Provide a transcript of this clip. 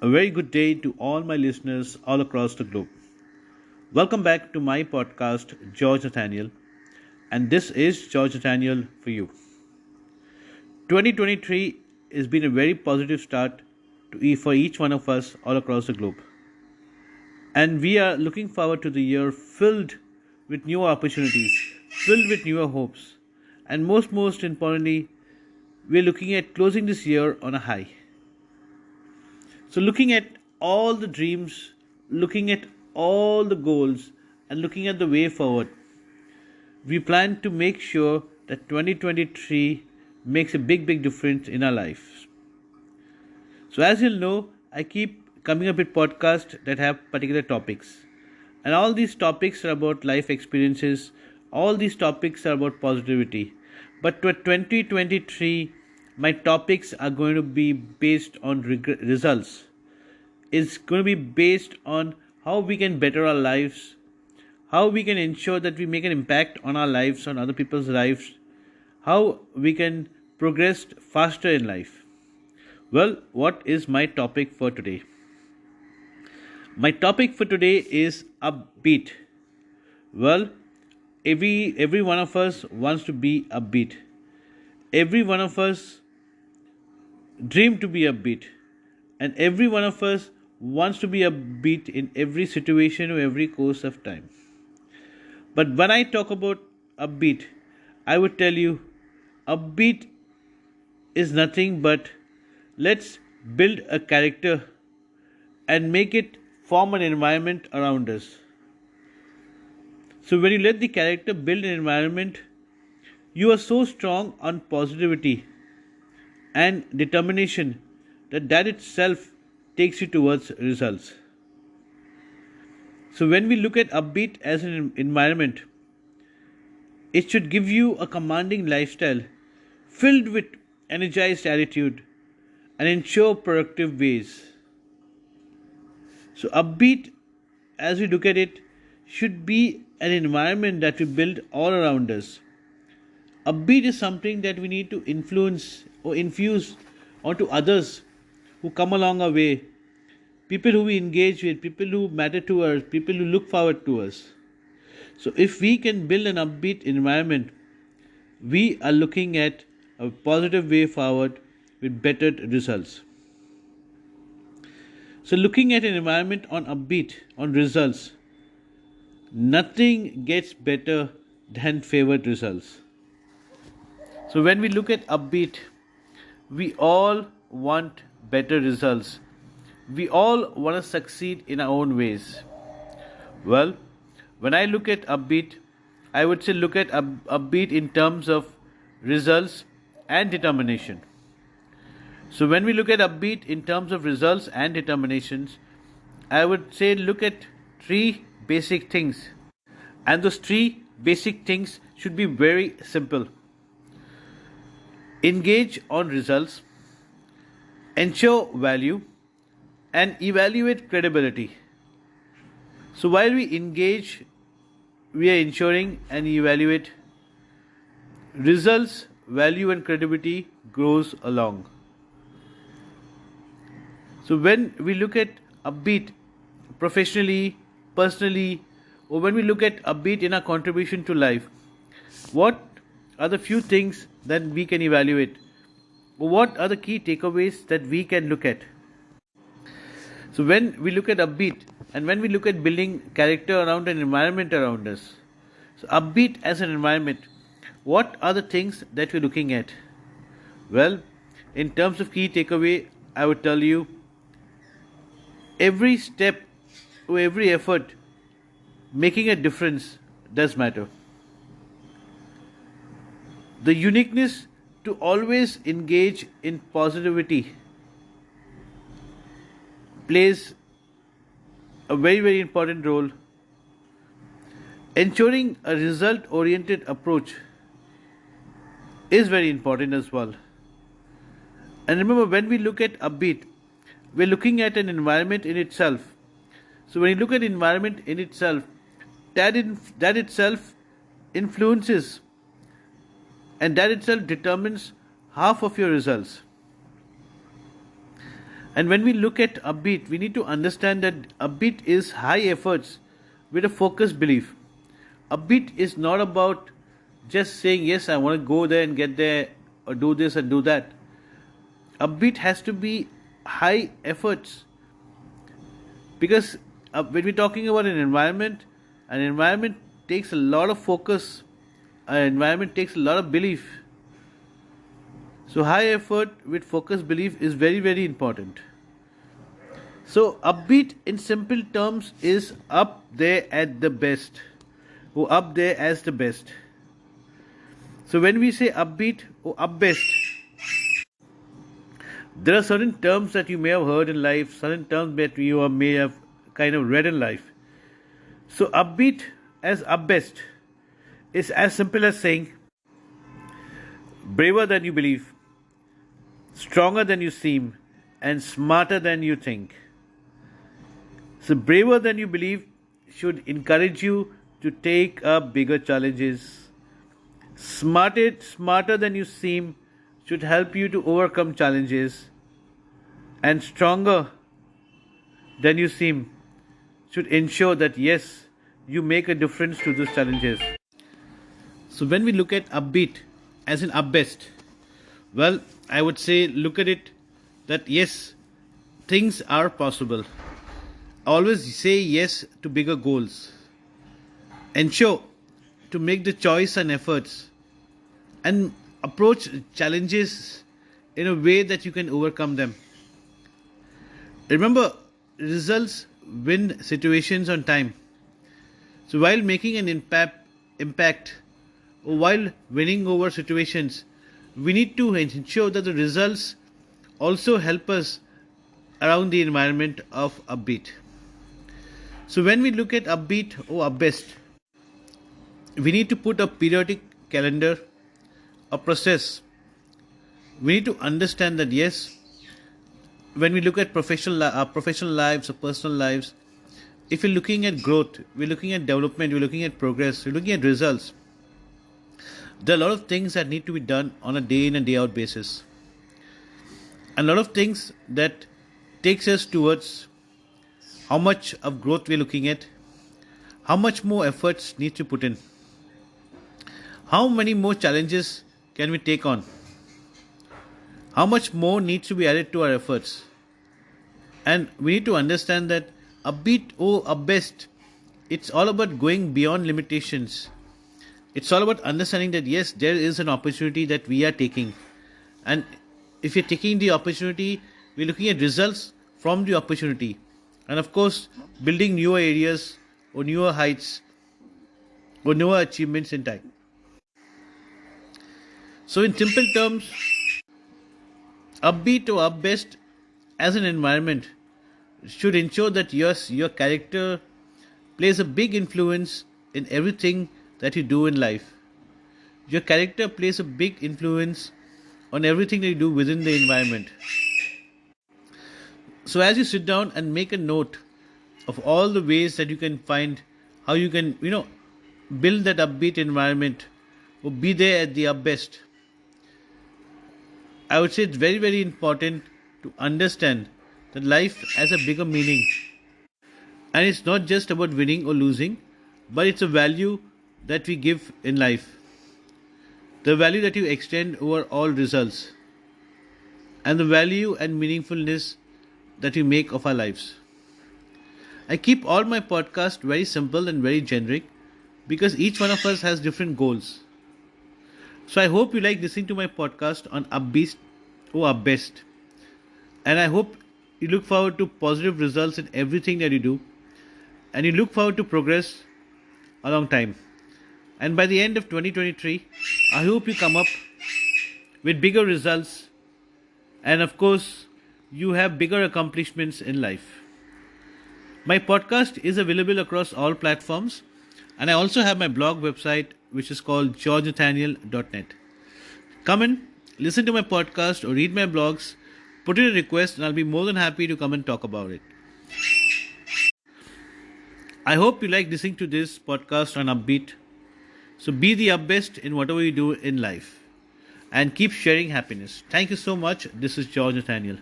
A very good day to all my listeners all across the globe. Welcome back to my podcast, George Nathaniel, and this is George Nathaniel for you. 2023 has been a very positive start for each one of us all across the globe, and we are looking forward to the year filled with new opportunities, filled with newer hopes, and most importantly, we're looking at closing this year on a high. So, looking at all the dreams, looking at all the goals, and looking at the way forward, we plan to make sure that 2023 makes a big difference in our lives. So, as you'll know, I keep coming up with podcasts that have particular topics. And all these topics are about life experiences, all these topics are about positivity. But to 2023, my topics are going to be based on results. It's going to be based on how we can better our lives, how we can ensure that we make an impact on our lives, on other people's lives, how we can progress faster in life. Well, what is my topic for today? My topic for today is upbeat. Well, every one of us wants to be upbeat. Every one of us dream to be upbeat, and every one of us wants to be upbeat in every situation or every course of time. But when I talk about upbeat, I would tell you upbeat is nothing but let's build a character and make it form an environment around us. So when you let the character build an environment, you are so strong on positivity and determination that itself takes you towards results. So when we look at upbeat as an environment, it should give you a commanding lifestyle filled with energized attitude and ensure productive ways. So upbeat, as we look at it, should be an environment that we build all around us. Upbeat is something that we need to influence or infuse onto others who come along our way, people who we engage with, people who matter to us, people who look forward to us. So, if we can build an upbeat environment, we are looking at a positive way forward with better results. So, looking at an environment on upbeat, on results, nothing gets better than favored results. So, when we look at upbeat, we all want better results. We all want to succeed in our own ways. Well, when I look at upbeat, I would say look at upbeat in terms of results and determination. So when we look at upbeat in terms of results and determinations, I would say look at three basic things. And those three basic things should be very simple. Engage on results, ensure value, and evaluate credibility. So while we engage, we are ensuring and evaluate results, value, and credibility grows along. So when we look at upbeat professionally, personally, or when we look at upbeat in our contribution to life, what are the few things that we can evaluate? What are the key takeaways that we can look at? So when we look at upbeat and when we look at building character around an environment around us, so upbeat as an environment, what are the things that we're looking at? Well, in terms of key takeaway, I would tell you every step or every effort making a difference does matter. The uniqueness to always engage in positivity plays a very important role. Ensuring a result oriented approach is very important as well. And remember, when we look at upbeat, we're looking at an environment in itself. So when you look at environment in itself, that itself influences and that itself determines half of your results. And when we look at upbeat, we need to understand that upbeat is high efforts with a focused belief. Upbeat is not about just saying, yes, I want to go there and get there, or do this and do that. Upbeat has to be high efforts, because when we're talking about an environment takes a lot of focus, an environment takes a lot of belief. So, high effort with focused belief is very, very important. So, upbeat in simple terms is up there at the best, or up there as the best. So, when we say upbeat or up best, there are certain terms that you may have heard in life, certain terms that you may have kind of read in life. So, upbeat as up best is as simple as saying braver than you believe, stronger than you seem, and smarter than you think. So, braver than you believe should encourage you to take up bigger challenges. Smarter than you seem should help you to overcome challenges. And stronger than you seem should ensure that yes, you make a difference to those challenges. So, when we look at upbeat as in up best, well, I would say look at it that yes, things are possible. Always say yes to bigger goals. Ensure to make the choice and efforts and approach challenges in a way that you can overcome them. Remember, results win situations on time. So while making an impact or while winning over situations, we need to ensure that the results also help us around the environment of upbeat. So when we look at upbeat or up best, we need to put a periodic calendar, a process. We need to understand that yes, when we look at professional lives or personal lives, if we're looking at growth, we're looking at development, we're looking at progress, we're looking at results, there are a lot of things that need to be done on a day in and day out basis. And a lot of things that takes us towards how much of growth we're looking at, how much more efforts need to put in, how many more challenges can we take on, how much more needs to be added to our efforts. And we need to understand that upbeat or up best, it's all about going beyond limitations. It's all about understanding that yes, there is an opportunity that we are taking. And if you're taking the opportunity, we're looking at results from the opportunity. And of course, building newer areas or newer heights or newer achievements in time. So, in simple terms, upbeat or up best as an environment should ensure that yes, your character plays a big influence in everything that you do in life. Your character plays a big influence on everything that you do within the environment. So as you sit down and make a note of all the ways that you can find how you can, build that upbeat environment or be there at the up best, I would say it's very, very important to understand that life has a bigger meaning. And it's not just about winning or losing, but it's a value that we give in life. The value that you extend over all results. And the value and meaningfulness that we make of our lives. I keep all my podcasts very simple and very generic because each one of us has different goals. So I hope you like listening to my podcast on Upbeat or Upbest. And I hope you look forward to positive results in everything that you do. And you look forward to progress a long time. And by the end of 2023, I hope you come up with bigger results. And of course, you have bigger accomplishments in life. My podcast is available across all platforms. And I also have my blog website, which is called georgenathaniel.net. Come in, listen to my podcast or read my blogs, put in a request, and I'll be more than happy to come and talk about it. I hope you like listening to this podcast on Upbeat. So be the Upbest in whatever you do in life. And keep sharing happiness. Thank you so much. This is George Nathaniel.